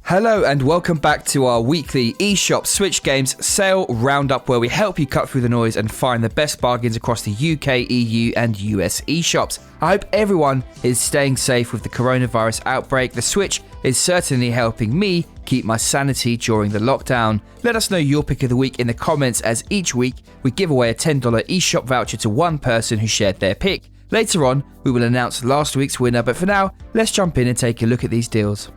Hello and welcome back to our weekly eShop Switch Games sale roundup, where we help you cut through the noise and find the best bargains across the UK, EU and US eShops. I hope everyone is staying safe with the coronavirus outbreak. The Switch is certainly helping me keep my sanity during the lockdown. Let us know your pick of the week in the comments, as each week we give away a $10 eShop voucher to one person who shared their pick. Later on, we will announce last week's winner, but for now, let's jump in and take a look at these deals.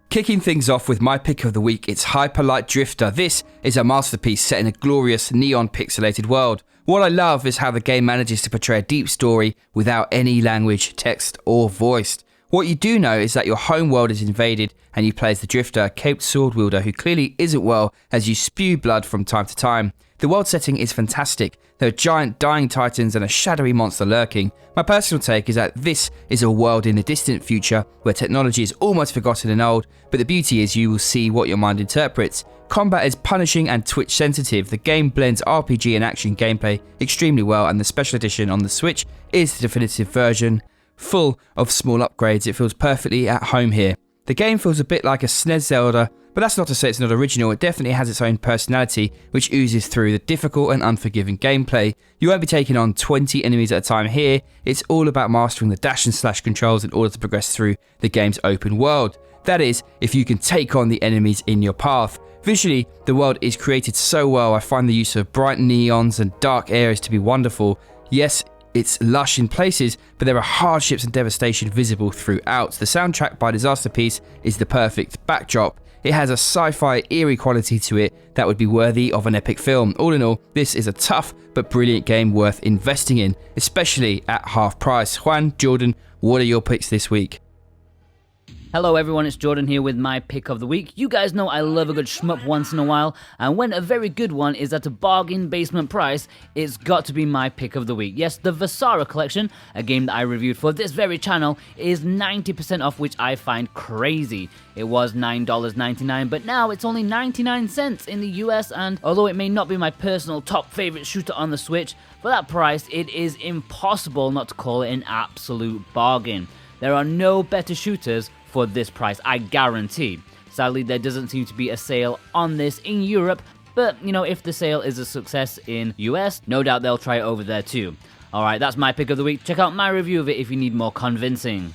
Kicking things off with my pick of the week, it's Hyperlight Drifter. This is a masterpiece set in a glorious neon pixelated world. What I love is how the game manages to portray a deep story without any language, text or voiced. What you do know is that your home world is invaded and you play as the Drifter, a caped sword wielder who clearly isn't well, as you spew blood from time to time. The world setting is fantastic. There are giant dying titans and a shadowy monster lurking. My personal take is that this is a world in the distant future where technology is almost forgotten and old, but the beauty is you will see what your mind interprets. Combat is punishing and Twitch sensitive. The game blends RPG and action gameplay extremely well, and the special edition on the Switch is the definitive version. Full of small upgrades, it feels perfectly at home here. The game feels a bit like a SNES Zelda, but that's not to say it's not original. It definitely has its own personality, which oozes through the difficult and unforgiving gameplay. You won't be taking on 20 enemies at a time here. It's all about mastering the dash and slash controls in order to progress through the game's open world. That is, if you can take on the enemies in your path. Visually, the world is created so well. I find the use of bright neons and dark areas to be wonderful. Yes, it's lush in places, but there are hardships and devastation visible throughout. The soundtrack by Disaster Piece is the perfect backdrop. It has a sci-fi eerie quality to it that would be worthy of an epic film. All in all, this is a tough but brilliant game worth investing in, especially at half price. Juan, Jordan, what are your picks this week? Hello everyone, it's Jordan here with my pick of the week. You guys know I love a good shmup once in a while, and when a very good one is at a bargain basement price, it's got to be my pick of the week. Yes, the VASARA Collection, a game that I reviewed for this very channel, is 90% off, which I find crazy. It was $9.99, but now it's only 99 cents in the US, and although it may not be my personal top favorite shooter on the Switch, for that price it is impossible not to call it an absolute bargain. There are no better shooters for this price, I guarantee. Sadly, there doesn't seem to be a sale on this in Europe, but you know, if the sale is a success in US, no doubt they'll try it over there too. Alright, that's my pick of the week. Check out my review of it if you need more convincing.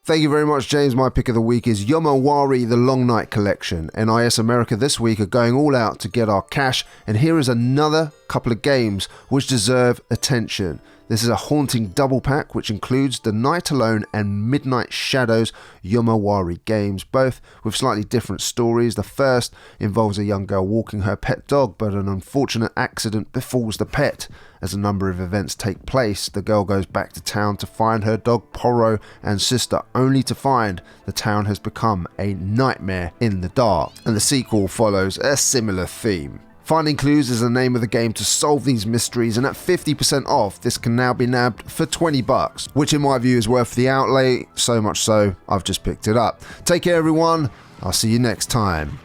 Thank you very much, James. My pick of the week is Yomawari, the Long Night Collection. NIS America this week are going all out to get our cash, and here is another couple of games which deserve attention. This is a haunting double pack which includes The Night Alone and Midnight Shadows Yomawari games, both with slightly different stories. The first involves a young girl walking her pet dog, but an unfortunate accident befalls the pet. As a number of events take place, the girl goes back to town to find her dog Poro and sister, only to find the town has become a nightmare in the dark. And the sequel follows a similar theme. Finding Clues is the name of the game to solve these mysteries, and at 50% off, this can now be nabbed for $20, which in my view is worth the outlay, so much so I've just picked it up. Take care everyone, I'll see you next time.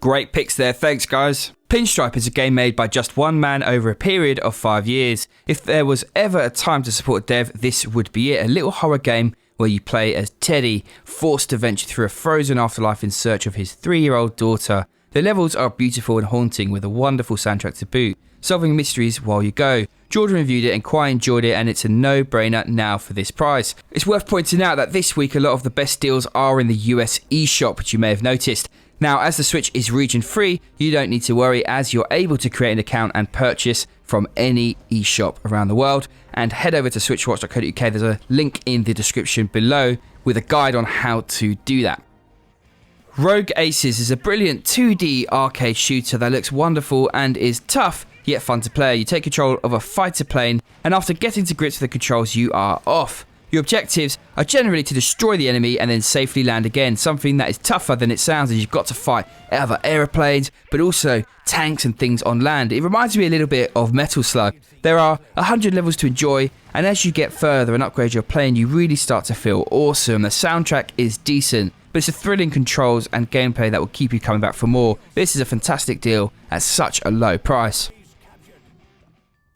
Great picks there, thanks guys. Pinstripe is a game made by just one man over a period of 5 years. If there was ever a time to support dev, this would be it. A little horror game where you play as Teddy, forced to venture through a frozen afterlife in search of his 3-year-old daughter. The levels are beautiful and haunting with a wonderful soundtrack to boot, solving mysteries while you go. Jordan reviewed it and quite enjoyed it, and it's a no-brainer now for this price. It's worth pointing out that this week a lot of the best deals are in the US eShop, which you may have noticed. Now, as the Switch is region free, you don't need to worry, as you're able to create an account and purchase from any eShop around the world. And head over to switchwatch.co.uk, there's a link in the description below with a guide on how to do that. Rogue Aces is a brilliant 2D arcade shooter that looks wonderful and is tough yet fun to play. You take control of a fighter plane, and after getting to grips with the controls, you are off. Your objectives are generally to destroy the enemy and then safely land again, something that is tougher than it sounds, as you've got to fight other aeroplanes, but also tanks and things on land. It reminds me a little bit of Metal Slug. There are 100 levels to enjoy, and as you get further and upgrade your plane, you really start to feel awesome. The soundtrack is decent, but it's the thrilling controls and gameplay that will keep you coming back for more. This is a fantastic deal at such a low price.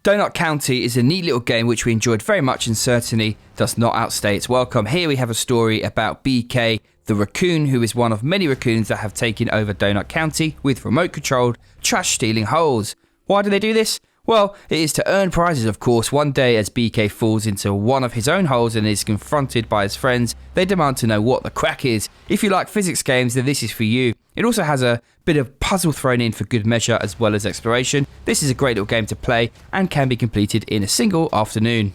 Donut County is a neat little game which we enjoyed very much and certainly does not outstay its welcome. Here we have a story about BK, the raccoon, who is one of many raccoons that have taken over Donut County with remote-controlled trash-stealing holes. Why do they do this? Well, it is to earn prizes, of course. One day, as BK falls into one of his own holes and is confronted by his friends, they demand to know what the crack is. If you like physics games, then this is for you. It also has a bit of puzzle thrown in for good measure as well as exploration. This is a great little game to play and can be completed in a single afternoon.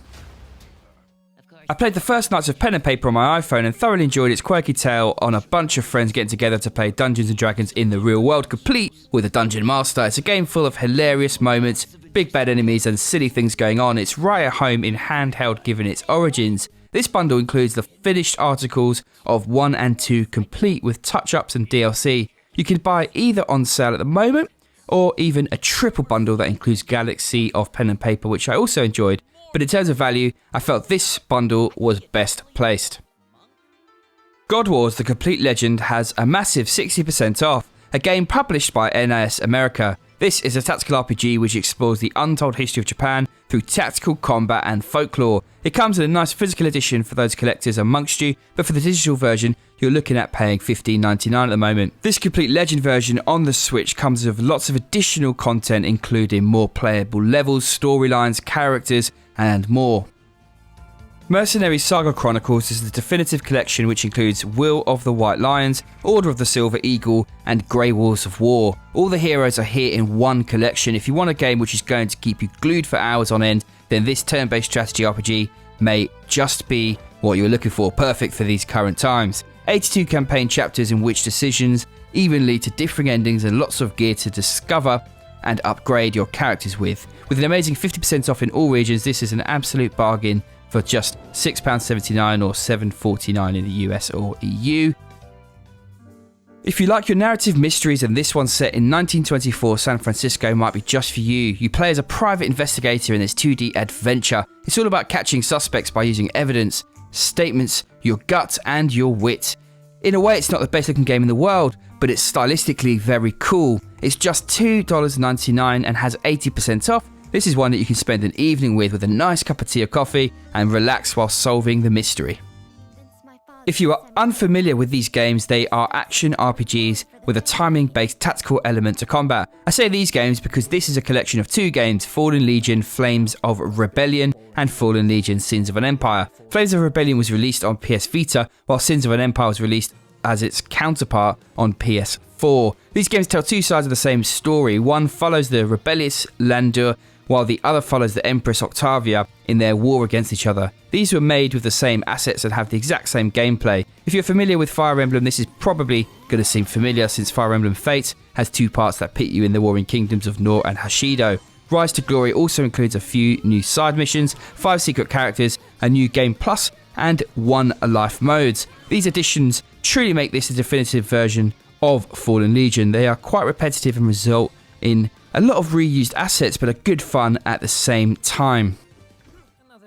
I played the first nights of Pen and Paper on my iPhone and thoroughly enjoyed its quirky tale on a bunch of friends getting together to play Dungeons & Dragons in the real world, complete with a Dungeon Master. It's a game full of hilarious moments, big bad enemies and silly things going on. It's right at home in handheld given its origins. This bundle includes the finished articles of 1 and 2 complete with touch-ups and DLC. You can buy either on sale at the moment or even a triple bundle that includes Galaxy of Pen and Paper, which I also enjoyed. But in terms of value, I felt this bundle was best placed. God Wars: The Complete Legend has a massive 60% off, a game published by NIS America. This is a tactical RPG which explores the untold history of Japan through tactical combat and folklore. It comes in a nice physical edition for those collectors amongst you, but for the digital version, you're looking at paying $15.99 at the moment. This Complete Legend version on the Switch comes with lots of additional content, including more playable levels, storylines, characters, and more. Mercenaries Saga Chronicles is the definitive collection which includes Will of the White Lions, Order of the Silver Eagle, and Grey Walls of War. All the heroes are here in one collection. If you want a game which is going to keep you glued for hours on end, then this turn-based strategy RPG may just be what you're looking for, perfect for these current times. 82 campaign chapters in which decisions even lead to differing endings and lots of gear to discover and upgrade your characters with. With an amazing 50% off in all regions, this is an absolute bargain for just £6.79 or $7.49 in the US or EU. If you like your narrative mysteries, and this one set in 1924 San Francisco might be just for you. You play as a private investigator in this 2D adventure. It's all about catching suspects by using evidence, statements, your gut and your wit. In a way, it's not the best looking game in the world, but it's stylistically very cool. It's just $2.99 and has 80% off. This is one that you can spend an evening with a nice cup of tea or coffee and relax while solving the mystery. If you are unfamiliar with these games, they are action RPGs with a timing-based tactical element to combat. I say these games because this is a collection of 2 games, Fallen Legion, Flames of Rebellion, and Fallen Legion, Sins of an Empire. Flames of Rebellion was released on PS Vita, while Sins of an Empire was released as its counterpart on PS4. These games tell 2 sides of the same story. One follows the rebellious Landur, while the other follows the Empress Octavia in their war against each other. These were made with the same assets and have the exact same gameplay. If you're familiar with Fire Emblem, this is probably going to seem familiar since Fire Emblem Fates has 2 parts that pit you in the warring kingdoms of Nor and Hashido. Rise to Glory also includes a few new side missions, 5 secret characters, a new Game Plus, and 1 life modes. These additions truly make this a definitive version of Fallen Legion. They are quite repetitive and result in a lot of reused assets, but are good fun at the same time.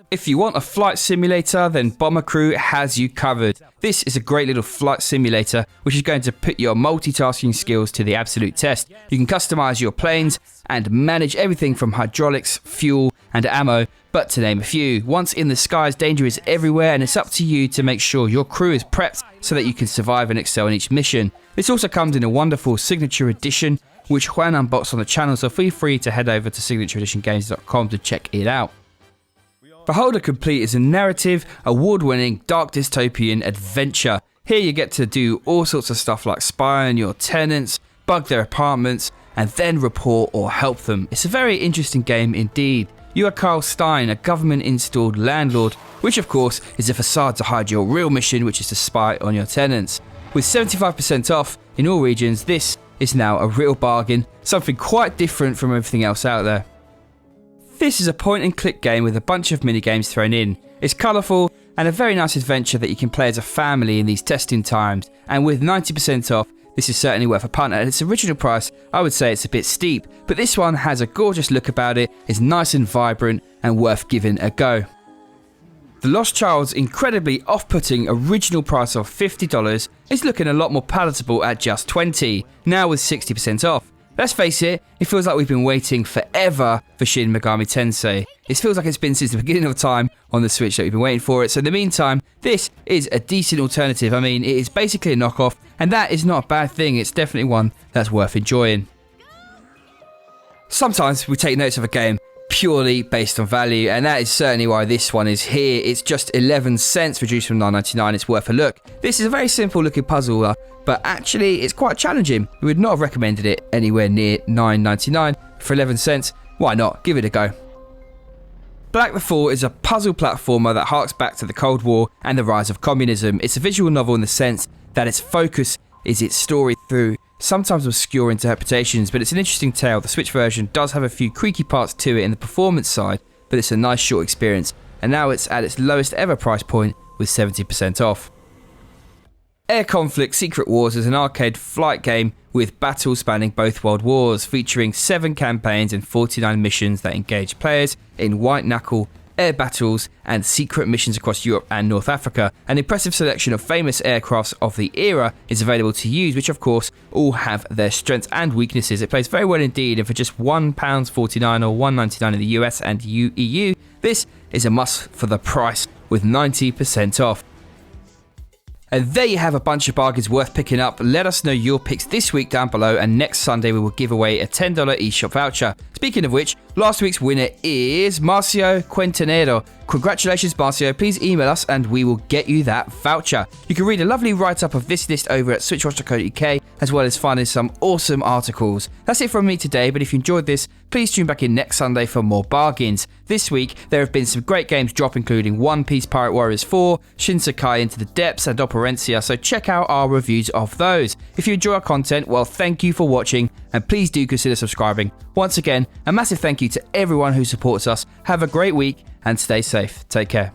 If you want a flight simulator, then Bomber Crew has you covered. This is a great little flight simulator which is going to put your multitasking skills to the absolute test. You can customize your planes and manage everything from hydraulics, fuel and ammo, but to name a few. Once in the skies, danger is everywhere and it's up to you to make sure your crew is prepped so that you can survive and excel in each mission. This also comes in a wonderful signature edition which Juan unboxed on the channel, so feel free to head over to signatureeditiongames.com to check it out. Beholder Complete is a narrative, award-winning, dark dystopian adventure. Here you get to do all sorts of stuff like spy on your tenants, bug their apartments, and then report or help them. It's a very interesting game indeed. You are Carl Stein, a government-installed landlord, which of course is a facade to hide your real mission, which is to spy on your tenants. With 75% off in all regions, this is now a real bargain, something quite different from everything else out there. This is a point-and-click game with a bunch of mini-games thrown in. It's colourful and a very nice adventure that you can play as a family in these testing times, and with 90% off, this is certainly worth a punt. At its original price, I would say it's a bit steep, but this one has a gorgeous look about it, is nice and vibrant, and worth giving a go. The Lost Child's incredibly off-putting original price of $50 is looking a lot more palatable at just $20, now with 60% off. Let's face it, it feels like we've been waiting forever for Shin Megami Tensei. It feels like it's been since the beginning of time on the Switch that we've been waiting for it. So in the meantime, this is a decent alternative. I mean, it is basically a knockoff, and that is not a bad thing. It's definitely one that's worth enjoying. Sometimes we take notes of a game purely based on value, and that is certainly why this one is here. It's just 11 cents, reduced from $9.99. It's worth a look. This is a very simple looking puzzle, but actually it's quite challenging. We would not have recommended it anywhere near $9.99. For 11 cents, why not? Give it a go. Black the Fall is a puzzle platformer that harks back to the Cold War and the rise of communism. It's a visual novel in the sense that its focus is its story through sometimes obscure interpretations, but it's an interesting tale. The Switch version does have a few creaky parts to it in the performance side, but it's a nice short experience, and now it's at its lowest ever price point with 70% off. Air Conflict Secret Wars is an arcade flight game with battles spanning both world wars, featuring 7 campaigns and 49 missions that engage players in white-knuckle air battles and secret missions across Europe and North Africa. An impressive selection of famous aircrafts of the era is available to use, which of course all have their strengths and weaknesses. It plays very well indeed, and for just £1.49 or $1.99 in the US and EU, this is a must for the price with 90% off. And there you have a bunch of bargains worth picking up. Let us know your picks this week down below, and next Sunday we will give away a $10 eShop voucher. Speaking of which, last week's winner is Marcio Quintanero. Congratulations, Marcio. Please email us and we will get you that voucher. You can read a lovely write-up of this list over at SwitchWatch.co.uk, as well as finding some awesome articles. That's it from me today, but if you enjoyed this, please tune back in next Sunday for more bargains. This week, there have been some great games drop, including One Piece Pirate Warriors 4, Shinsekai Into the Depths, and Operencia, so check out our reviews of those. If you enjoy our content, well, thank you for watching, and please do consider subscribing. Once again, a massive thank you to everyone who supports us. Have a great week and stay safe. Take care.